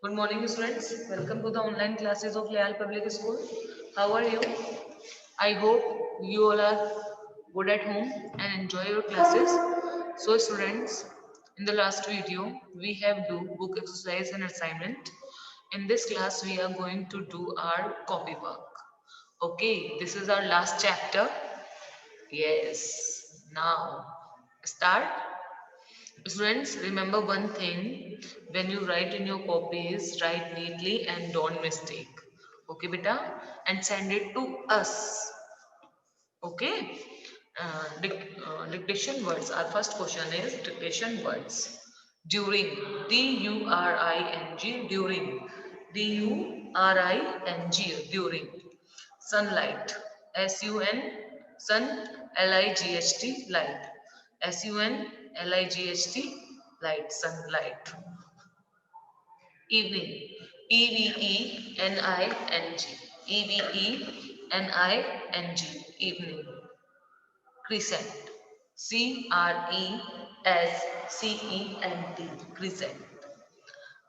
Good morning, students. Welcome to the online classes of Leal Public School. How are you? I hope you all are good at home and enjoy your classes. So, students, in the last video, we have do book exercise and assignment. In this class, we are going to do our copy work. Okay, this is our last chapter. Yes. Now, start. Students, remember one thing, when you write in your copies, write neatly and don't mistake. Okay, beta? And send it to us. Okay? Dictation words. Our first question is dictation words. During. D-U-R-I-N-G. During. D-U-R-I-N-G. During. Sunlight. S-U-N. Sun. L-I-G-H-T. Light. S-U-N-L-I-G-H-T. Light. Sunlight. Evening. E-V-E-N-I-N-G. E-V-E-N-I-N-G. Evening. Crescent. C-R-E-S-C-E-N-T. Crescent.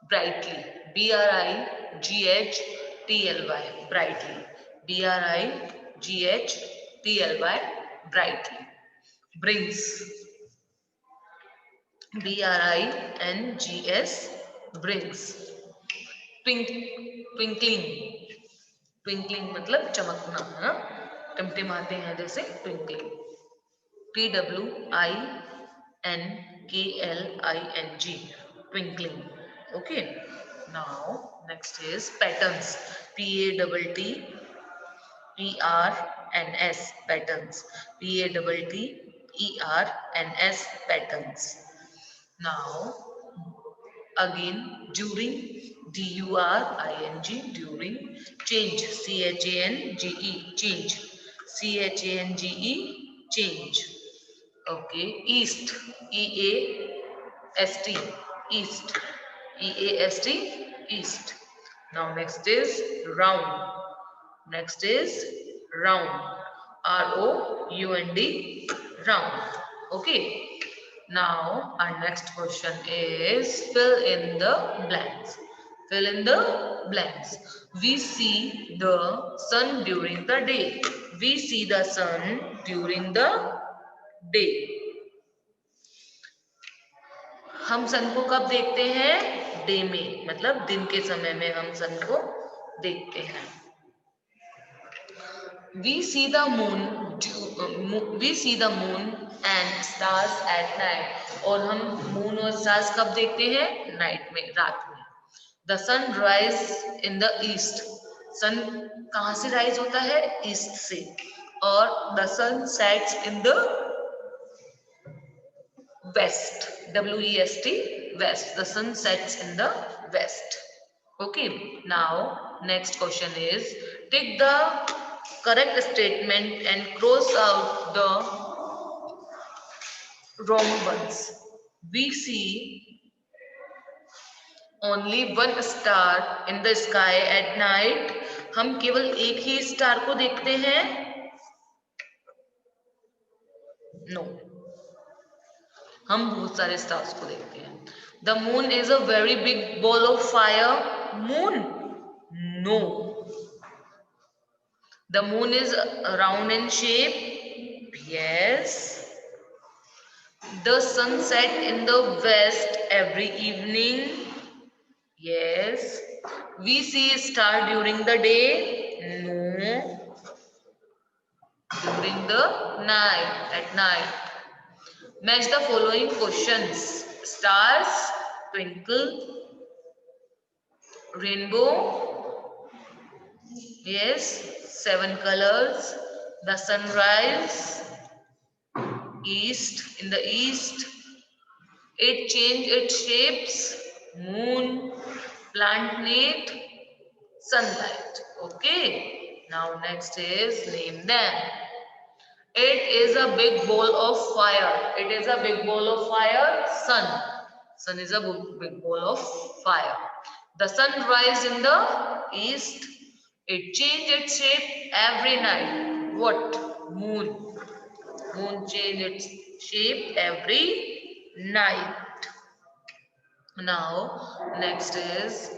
Brightly. B-R-I-G-H-T-L-Y. Brightly. B-R-I-G-H-T-L-Y. Brightly. Brings. B-R-I-N-G-S. Brings. Twinkling. Twinkling मतलब चमकना है ना, टिमटिमाते हैं जैसे twinkling. Twinkling. Twinkling. Okay. Now next is patterns. P-A-T-T-E-R-N-S. Patterns. P-A-T-T-E-R-N-S. Patterns. Now again, during. D-U-R-I-N-G. During. Change. C-H-A-N-G-E. Change. C-H-A-N-G-E. Change. Okay. East. E-A-S-T. East. E-A-S-T. East. Now next is round. Next is round. R-O-U-N-D. Round. Okay. Now our next question is fill in the blanks. Fill in the blanks. We see the sun during the day. We see the sun during the day. हम सन को कब देखते हैं? Day में, मतलब दिन के समय में हम सन को देखते हैं. We see the moon. We see the moon and stars at night. और हम moon और stars कब देखते हैं? Night में, रात में. The sun rise in the east. Sun कहाँ से rise होता है? East से. और the sun sets in the west. W-E-S-T. West. The sun sets in the west. Okay. Now next question is take the correct statement and cross out the wrong ones. We see only one star in the sky at night. हम केवल एक ही star को देखते हैं? No. हम बहुत सारे stars को देखते हैं. The moon is a very big ball of fire. Moon? No. The moon is round in shape. Yes. The sun set in the west every evening. Yes. We see a star during the day. No. During the night, at night. Match the following questions. Stars, twinkle, rainbow. Yes. 7 colors. The sunrise. East, in the east. It changed its shapes. Moon, planet, sunlight. Okay. Now next is name them. It is a big ball of fire. It is a big ball of fire. Sun. Sun is a big ball of fire. The sun rises in the east. It changes its shape every night. What? Moon. Moon changes its shape every night. Now, next is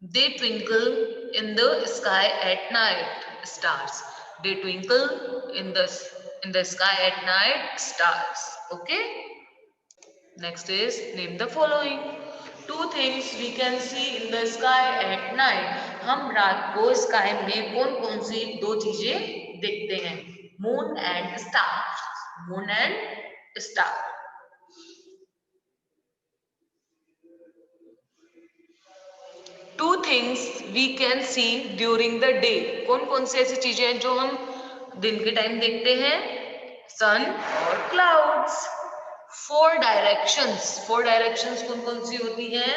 They twinkle in the sky at night. Stars. They twinkle in the sky at night. Stars. Okay. Next is name the following. Two things we can see in the sky at night. हम रात को sky में कौन कौन सी दो चीजें देखते हैं? Moon and star. Moon and star. Two things we can see during the day. कौन कौन सी ऐसी चीजें हैं जो हम दिन के टाइम देखते हैं? सन और क्लाउड्स. फोर डायरेक्शंस कौन कौन सी होती हैं?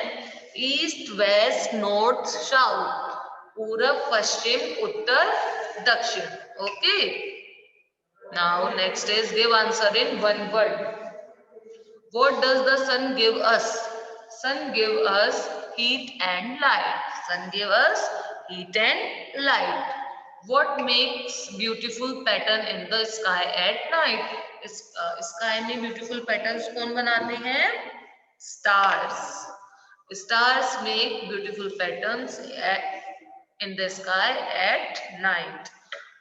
East, west, north, south. पूरब, पश्चिम, उत्तर, दक्षिण. Okay. Now next is give answer in one word. What does the sun give us? Sun give us heat and light. Sun give us heat and light. What makes beautiful pattern in the sky at night? Sky में beautiful patterns कौन बनाते हैं? Stars. Stars make beautiful patterns in the sky at night.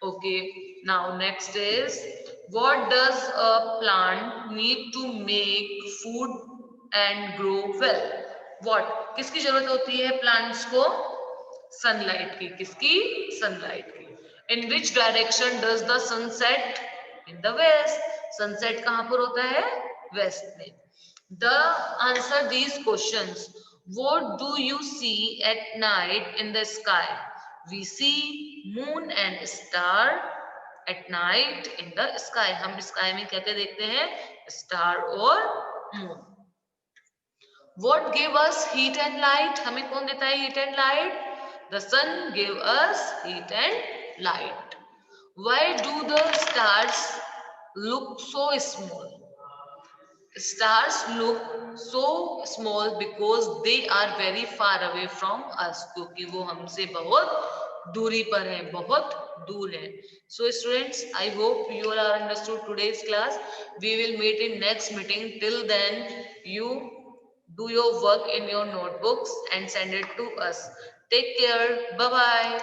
Okay, now next is what does a plant need to make food and grow well? What? किसकी जरूरत होती है plants को? Sunlight की. किसकी? Sunlight की. In which direction does the sun set? In the west. Sunset कहाँ पर होता है? West में. The answer these questions. What do you see at night in the sky? We see moon and star at night in the sky. हम sky में क्या क्या देखते हैं? Star और moon. What give us heat and light? हमें कौन देता है heat and light? The sun give us heat and light. Why do the stars look so small? Stars look so small because they are very far away from us. क्योंकि वो हमसे बहुत दूरी पर हैं, बहुत दूर हैं. So students, I hope you all are understood today's class. We will meet in next meeting. Till then, you do your work in your notebooks and send it to us. Take care. Bye bye.